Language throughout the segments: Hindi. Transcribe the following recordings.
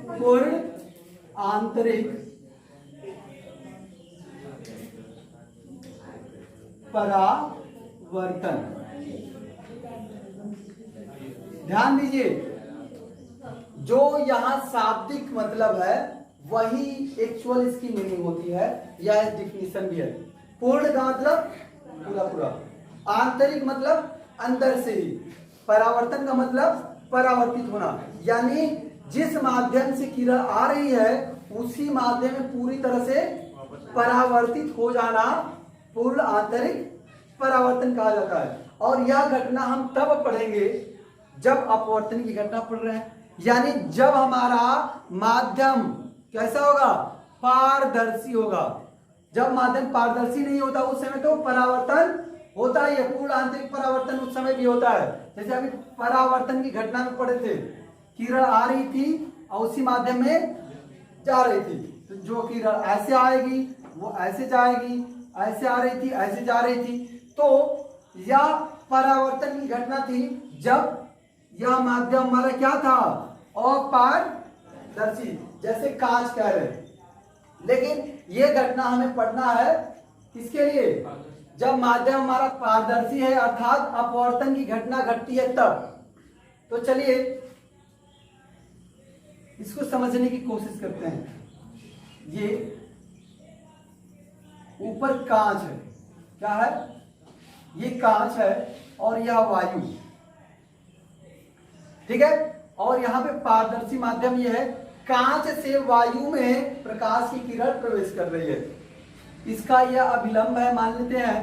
पूर्ण आंतरिक परावर्तन। ध्यान दीजिए, जो यहां शाब्दिक मतलब है वही एक्चुअल इसकी मीनिंग होती है, यह डिफिनीशन भी है। पूर्ण का मतलब पूरा पूरा, आंतरिक मतलब अंदर से ही, परावर्तन का मतलब परावर्तित होना, यानी जिस माध्यम से किरण आ रही है उसी माध्यम में पूरी तरह से परावर्तित हो जाना पूर्ण आंतरिक परावर्तन कहा जाता है। और यह घटना हम तब पढ़ेंगे जब अपवर्तन की घटना पढ़ रहे हैं, यानी जब हमारा माध्यम कैसा होगा, पारदर्शी होगा। जब माध्यम पारदर्शी नहीं होता उस समय तो परावर्तन होता ही है, पूर्ण आंतरिक परावर्तन उस समय भी होता है। जैसे अभी परावर्तन की घटना में पढ़े थे, किरण आ रही थी और उसी माध्यम में जा रही थी, तो जो किरण ऐसे आएगी वो ऐसे जाएगी, ऐसे आ रही थी ऐसे जा रही थी, तो यह परावर्तन की घटना थी जब यह माध्यम हमारा क्या था, अपारदर्शी, जैसे कांच कह रहे। लेकिन यह घटना हमें पढ़ना है किसके लिए, जब माध्यम हमारा पारदर्शी है अर्थात अपवर्तन की घटना घटती है तब। तो चलिए इसको समझने की कोशिश करते हैं। ये ऊपर कांच है, क्या है, ये कांच है और यह वायु, ठीक है, और यहां पे पारदर्शी माध्यम ये है, कांच से वायु में प्रकाश की किरण प्रवेश कर रही है, इसका यह अभिलंब है मान लेते हैं।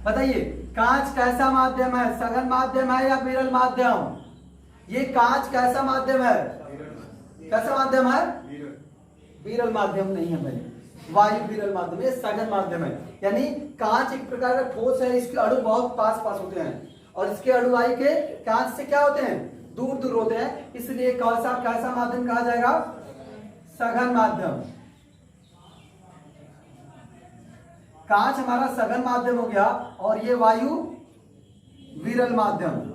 बताइए कांच कैसा माध्यम है, सघन माध्यम है या विरल माध्यम, ये कांच कैसा माध्यम है, कैसा माध्यम है, विरल माध्यम नहीं है भाई, वायु विरल माध्यम, ये सघन माध्यम है। यानी कांच एक प्रकार का ठोस है, इसके अणु बहुत पास पास होते हैं और इसके अणुआई के कांच से क्या होते हैं, दूर दूर होते हैं, इसलिए कैसा कैसा माध्यम कहा जाएगा, सघन माध्यम। कांच हमारा सघन माध्यम हो गया और ये वायु विरल माध्यम।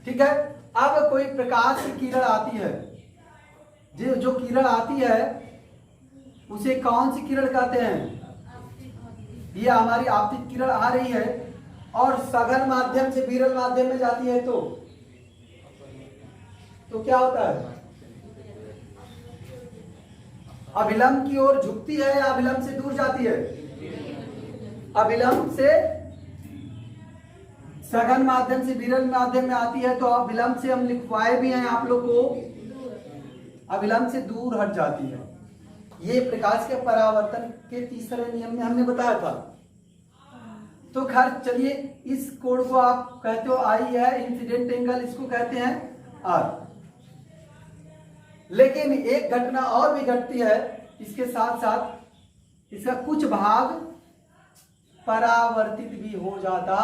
ठीक है, अब कोई प्रकाश की किरण आती है, जो किरण आती है उसे कौन सी किरण कहते हैं, ये हमारी आपतित किरण आ रही है और सघन माध्यम से विरल माध्यम में जाती है, तो क्या होता है, अभिलंब की ओर झुकती है या अभिलंब से दूर जाती है, अभिलंब से सघन माध्यम से विरल माध्यम में आती है, तो अभिलंब से हम लिखवाए भी हैं आप लोग को, अभिलंब से दूर हट जाती है। ये प्रकाश के परावर्तन के तीसरे नियम में हमने बताया था। तो खैर चलिए, इस कोण को आप कहते हो आई है, इंसिडेंट एंगल इसको कहते हैं आर। लेकिन एक घटना और भी घटती है इसके साथ साथ, इसका कुछ भाग परावर्तित भी हो जाता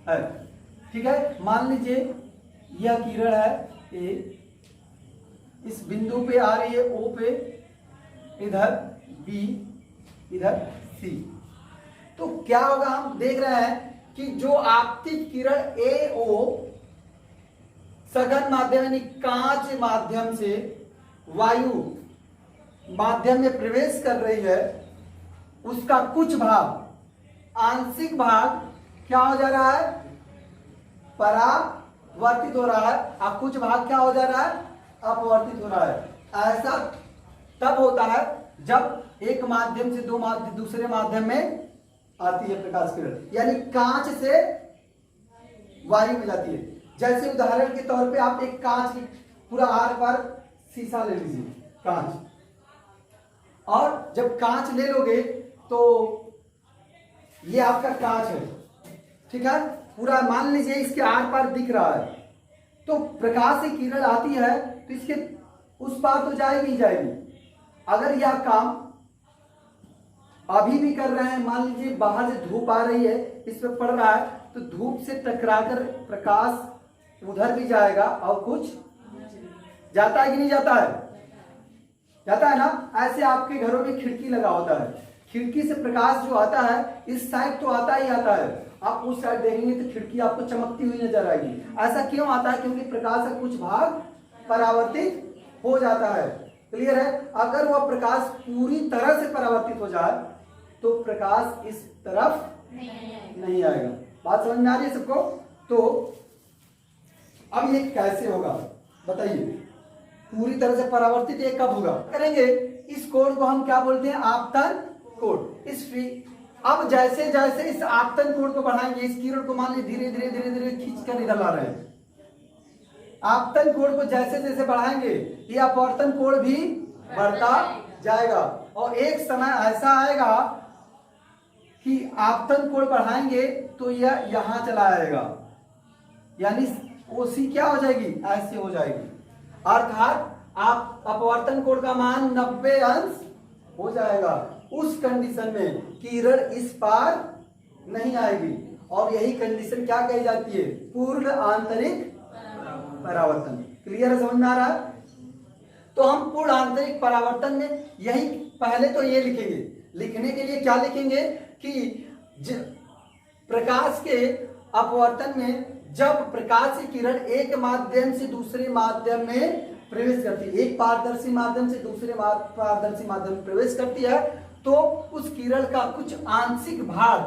है। ठीक है, मान लीजिए यह किरण है ए, इस बिंदु पे आ रही है ओ पे, इधर बी, इधर सी, तो क्या होगा, हम देख रहे हैं कि जो आपतित किरण ए ओ सघन माध्यम यानी कांच माध्यम से वायु माध्यम में प्रवेश कर रही है, उसका कुछ भाग, आंशिक भाग क्या हो जा रहा है, परावर्तित हो रहा है, और कुछ भाग क्या हो जा रहा है, अपवर्तित हो रहा है। ऐसा तब होता है जब एक माध्यम से दूसरे माध्यम में आती है प्रकाश किरण, यानी कांच से वायु में जाती है। जैसे उदाहरण के तौर पे आप एक कांच की पूरा आर पार शीशा ले लीजिए, कांच, और जब कांच ले लोगे तो ये आपका कांच है, ठीक है, पूरा मान लीजिए इसके आर पार दिख रहा है, तो प्रकाश से किरण आती है तो इसके उस पार तो जाएगी ही जाएगी। अगर यह काम अभी भी कर रहे हैं, मान लीजिए बाहर से धूप आ रही है, इस पर पड़ रहा है, तो धूप से टकराकर प्रकाश उधर भी जाएगा और कुछ जाता है कि नहीं जाता है, जाता है ना। ऐसे आपके घरों में खिड़की लगा होता है, खिड़की से प्रकाश जो आता है इस साइड तो आता ही आता है, आप उस साइड देखेंगे तो खिड़की आपको चमकती हुई नजर आएगी। ऐसा क्यों आता है? क्योंकि प्रकाश का कुछ भाग परावर्तित हो जाता है। क्लियर है? अगर वह प्रकाश पूरी तरह से परावर्तित हो जाए तो प्रकाश इस तरफ नहीं आएगा। बात समझ में आ रही है सबको? तो अब ये कैसे होगा बताइए? पूरी तरह से परावर्तित ये कब होगा? करेंगे इस कोण को हम क्या बोलते हैं? आपतन कोण। अब जैसे जैसे इस आपतन कोण को बढ़ाएंगे, इस किरण को मान लीजिए धीरे धीरे धीरे धीरे खींच कर इधर ला रहे हैं। आपतन कोण को जैसे जैसे बढ़ाएंगे ये अपवर्तन कोण भी बढ़ता जाएगा और एक समय ऐसा आएगा कि आपतन कोण बढ़ाएंगे तो यह यहां चला आएगा, यानी ओसी क्या हो जाएगी? ऐसे हो जाएगी। अर्थात आप अपवर्तन कोण का मान 90 अंश हो जाएगा। उस कंडीशन में किरण इस पार नहीं आएगी और यही कंडीशन क्या कही जाती है? पूर्ण आंतरिक परावर्तन। क्लियर है? समझ में आ रहा है? तो हम पूर्ण आंतरिक परावर्तन में यही पहले तो ये लिखेंगे। लिखने के लिए क्या लिखेंगे कि प्रकाश के अपवर्तन में जब प्रकाश की किरण एक माध्यम से दूसरे माध्यम में प्रवेश करती है, एक पारदर्शी माध्यम से दूसरे पारदर्शी माध्यम में प्रवेश करती है, तो उस किरण का कुछ आंशिक भाग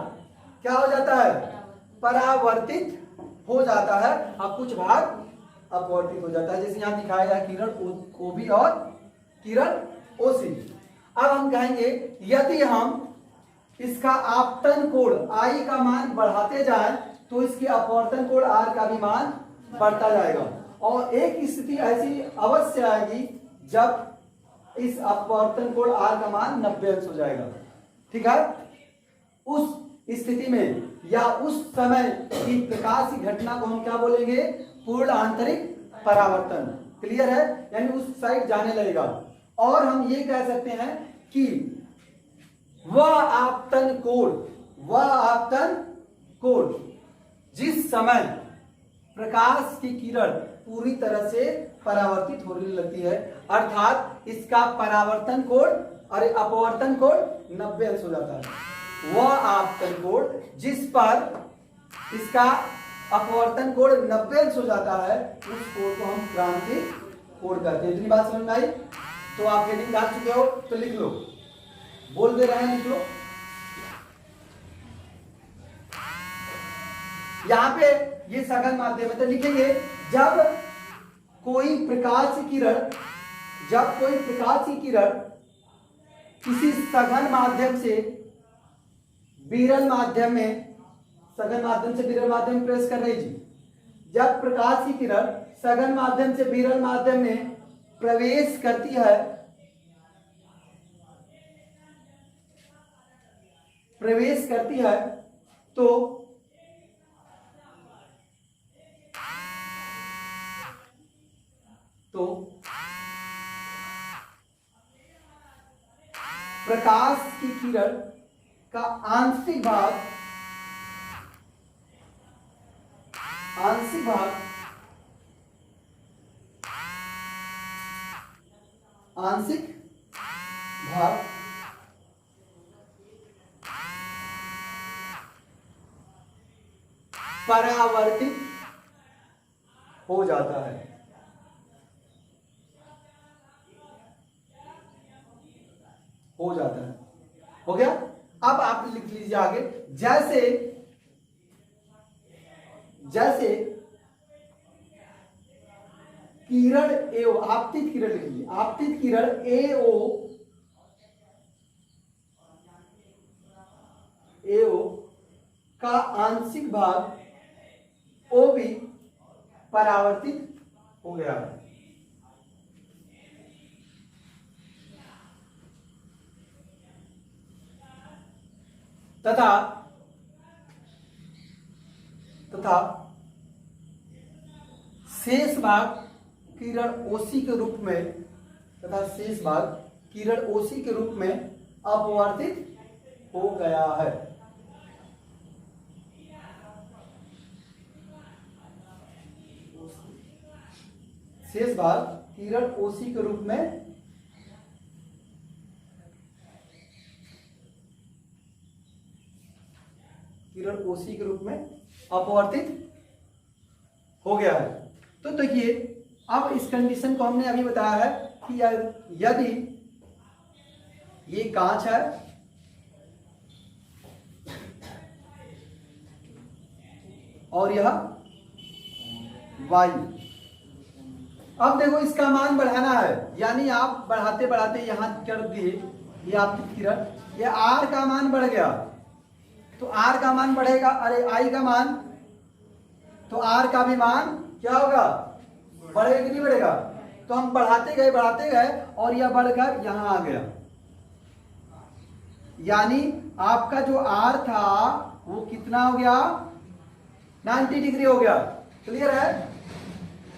क्या हो जाता है? परावर्तित हो जाता है और कुछ भाग अपवर्तित हो जाता है। जैसे यहां दिखाया गया किरण ओबी और किरण ओसी। अब हम कहेंगे यदि हम इसका आपतन कोण आई का मान बढ़ाते जाएं तो इसके अपवर्तन कोण आर का भी मान बढ़ता जाएगा और एक स्थिति ऐसी अवश्य आएगी जब इस अपवर्तन कोण आर का मान 90 अंश हो जाएगा। ठीक है? उस स्थिति में या उस समय की प्रकाश की घटना को हम क्या बोलेंगे? पूर्ण आंतरिक परावर्तन। क्लियर है? यानी उस साइड जाने लगेगा। और हम ये कह सकते हैं कि वह आपतन कोण जिस समय प्रकाश की किरण पूरी तरह से परावर्तित होने लगती है, अर्थात इसका परावर्तन कोण और अपवर्तन कोण 90 अंश हो जाता है। वह आपतन कोण जिस पर इसका अपवर्तन कोण 90 अंश हो जाता है उस कोण को हम क्रांति कोण कहते हैं। इतनी बात समझ में आई? तो आप हेडिंग डाल चुके हो तो लिख लो, बोल दे रहे हैं, लिख लो। यहां पे ये सघन माध्यम है तो लिखेंगे जब कोई प्रकाश की किरण किसी सघन माध्यम से विरल माध्यम में प्रवेश कर रही थी। जब प्रकाश की किरण सघन माध्यम से विरल माध्यम में प्रवेश करती है तो प्रकाश की किरण का आंशिक भाग परावर्तित हो जाता है। हो गया? अब आप लिख लीजिए आगे, जैसे किरण एओ, आपतित किरण लिख लीजिए, आपतित किरण एओ का आंशिक भाग ओ भी परावर्तित हो गया है। तथा शेष भाग किरण ओसी के रूप में अपवर्तित हो गया है। शेष भाग किरण ओसी के रूप में किरण ओसी के रूप में अपवर्तित हो गया है। तो देखिए अब इस कंडीशन को हमने अभी बताया है कि यदि ये कांच है और यह वायु, अब देखो इसका मान बढ़ाना है, यानी आप बढ़ाते बढ़ाते यहां कर दिए, ये आपकी किरण, ये आर का मान बढ़ गया, तो आर का मान बढ़ेगा, अरे आई का मान, तो आर का भी मान क्या होगा, बढ़ेगा कि नहीं बढ़ेगा। तो हम बढ़ाते गए और यह बढ़कर यहां आ गया, यानी आपका जो आर था वो कितना हो गया, 90 डिग्री हो गया। क्लियर है।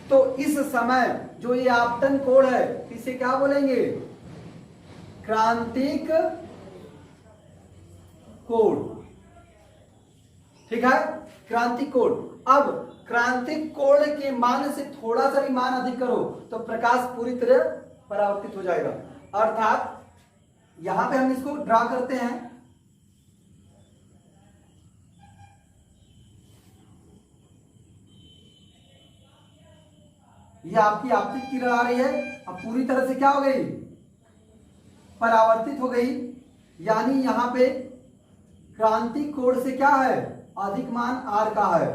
तो इस समय जो ये आपतन कोण है इसे क्या बोलेंगे, क्रांतिक कोण। ठीक है, क्रांतिक कोण। अब क्रांतिक कोण के मान से थोड़ा सा भी मान अधिक करो तो प्रकाश पूरी तरह परावर्तित हो जाएगा। अर्थात यहां पे हम इसको ड्रा करते हैं, ये आपकी आपतित किरण आ रही है, अब पूरी तरह से क्या हो गई, परावर्तित हो गई, यानी यहां पे क्रांतिक कोण से क्या है, अधिक मान आर का है,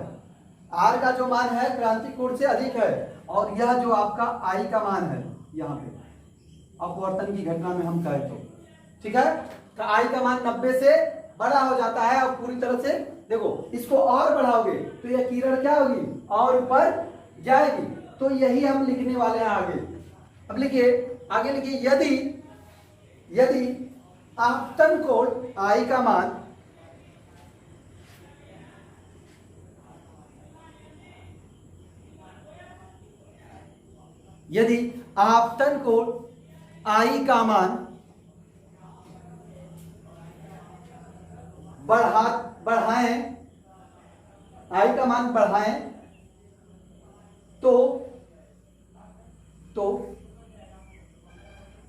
आर का जो मान है क्रांतिक कोण से अधिक है, और यह जो आपका आई का मान है यहां पे अपवर्तन की घटना में हम कहें तो, ठीक है, तो आई का मान 90 से बड़ा हो जाता है, और पूरी तरह से देखो इसको और बढ़ाओगे तो यह किरण क्या होगी, और ऊपर जाएगी। तो यही हम लिखने वाले हैं आगे। अब लिखिए, आगे लिखिए, यदि आपतन कोण आई का मान यदि आपतन कोण आई का मान बढ़ाएं, आई का मान बढ़ाएं तो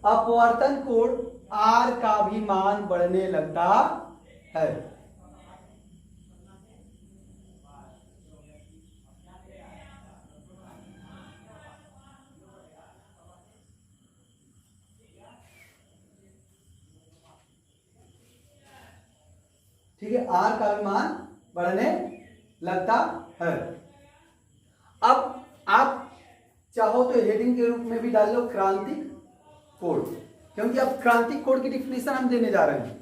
अपवर्तन कोण आर का भी मान बढ़ने लगता है। ठीक है, आर का भी मान बढ़ने लगता है। अब आप चाहो तो हेडिंग के रूप में भी डाल लो क्रांतिक कोण, क्योंकि अब क्रांतिक कोण की डिफिनेशन हम देने जा रहे हैं।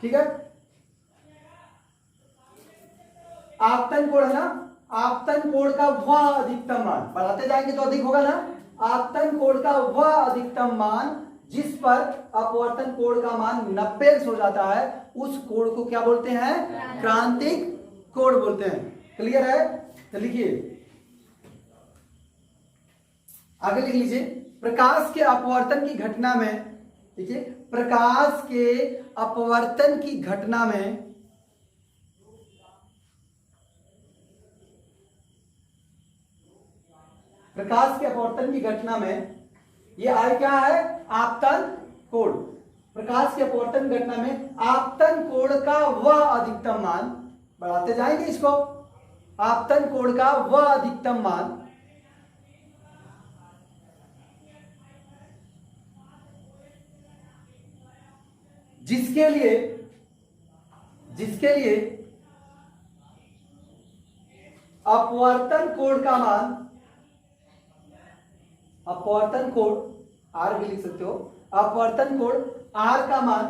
ठीक है, आपतन कोण है ना, आपतन कोण का वह अधिकतम मान, बढ़ाते जाएंगे तो अधिक होगा ना, आपतन कोण का वह अधिकतम मान जिस पर अपवर्तन कोण का मान 90 हो जाता है, उस कोण को क्या बोलते हैं, क्रांतिक कोण बोलते हैं। क्लियर है। तो लिखिए, आगे लिख लीजिए, प्रकाश के अपवर्तन की घटना में, देखिए प्रकाश के अपवर्तन की घटना में प्रकाश के अपवर्तन की घटना में ये आई क्या है, आपतन कोण। प्रकाश के अपवर्तन घटना में आपतन कोण का वह अधिकतम मान, बढ़ाते जाएंगे इसको, आपतन कोण का वह अधिकतम मान जिसके लिए अपवर्तन कोण का मान, अपवर्तन कोण आर भी लिख सकते हो, अपवर्तन कोण आर का मान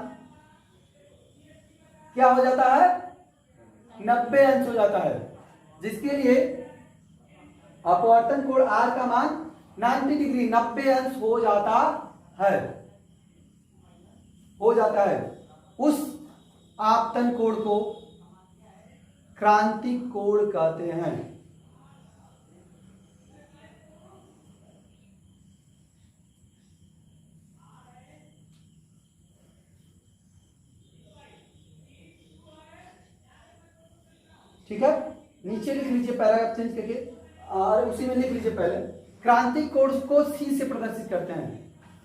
क्या हो जाता है, 90 अंश हो जाता है, जिसके लिए अपवर्तन कोण आर का मान 90 डिग्री 90 अंश हो जाता है, उस आपतन कोण को क्रांतिक कोण कहते हैं। ठीक है, नीचे लिख लीजिए पैराग्राफ चेंज करके, और उसी में लिख लीजिए पहले क्रांतिक कोण को सी से प्रदर्शित करते हैं।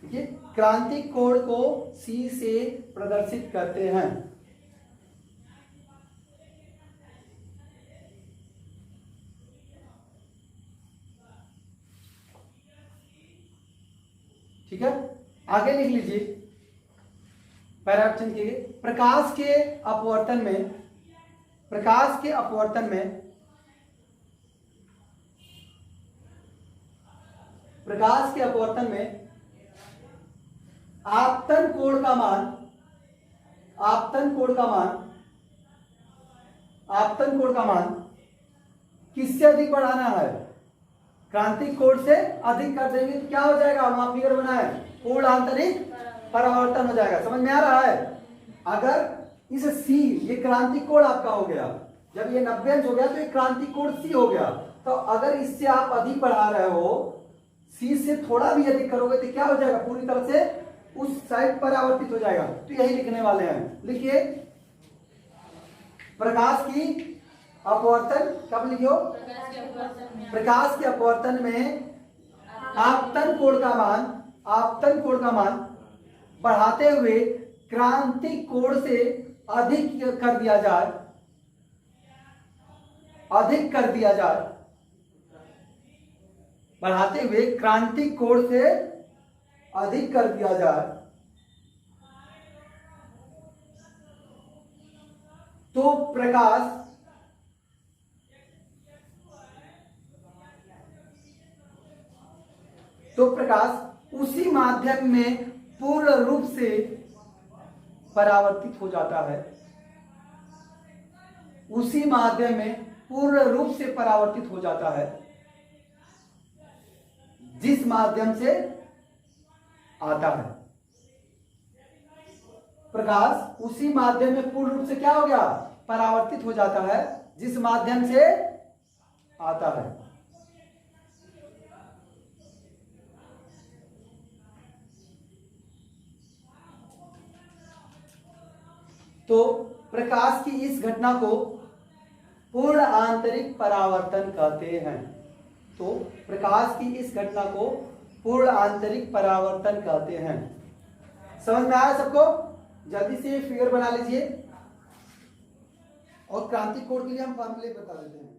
ठीक है, क्रांतिक कोण को C से प्रदर्शित करते हैं। ठीक है, आगे लिख लीजिए पैराऑप्शन के प्रकाश के अपवर्तन में, प्रकाश के अपवर्तन में, प्रकाश के अपवर्तन में आपतन कोण का मान, आपतन कोण का मान, आपतन कोण का मान किससे अधिक बढ़ाना है? क्रांतिक कोण से अधिक कर देंगे तो क्या हो जाएगा? वहां फिगर बना है, पूर्ण आंतरिक परावर्तन हो जाएगा। समझ में आ रहा है? अगर इस C, ये क्रांतिक कोण आपका हो गया, जब ये 90 अंश हो गया तो ये क्रांतिक कोण C हो गया। तो अगर इससे आप अधिक बढ़ा रहे हो, C से थोड़ा भी अधिक करोगे तो क्या हो जाएगा? पूरी तरह से उस साइड परावर्तित हो जाएगा। तो यही लिखने वाले हैं, लिखिए प्रकाश की अपवर्तन, कब लिखियो? प्रकाश के अपवर्तन में आपतन कोण का मान, आपतन कोण का मान बढ़ाते हुए क्रांतिक कोण से अधिक कर दिया जाए, अधिक कर दिया जाए, बढ़ाते हुए क्रांतिक कोण से अधिक कर दिया जाए तो प्रकाश उसी माध्यम में पूर्ण रूप से परावर्तित हो जाता है, उसी माध्यम में पूर्ण रूप से परावर्तित हो जाता है जिस माध्यम से आता है। प्रकाश उसी माध्यम में पूर्ण रूप से क्या हो गया? परावर्तित हो जाता है जिस माध्यम से आता है। तो प्रकाश की इस घटना को पूर्ण आंतरिक परावर्तन कहते हैं। तो प्रकाश की इस घटना को पूर्ण आंतरिक परावर्तन कहते हैं। समझ में आया सबको? जल्दी से फिगर बना लीजिए और क्रांतिक कोण के लिए हम फॉर्मूले बता देते हैं।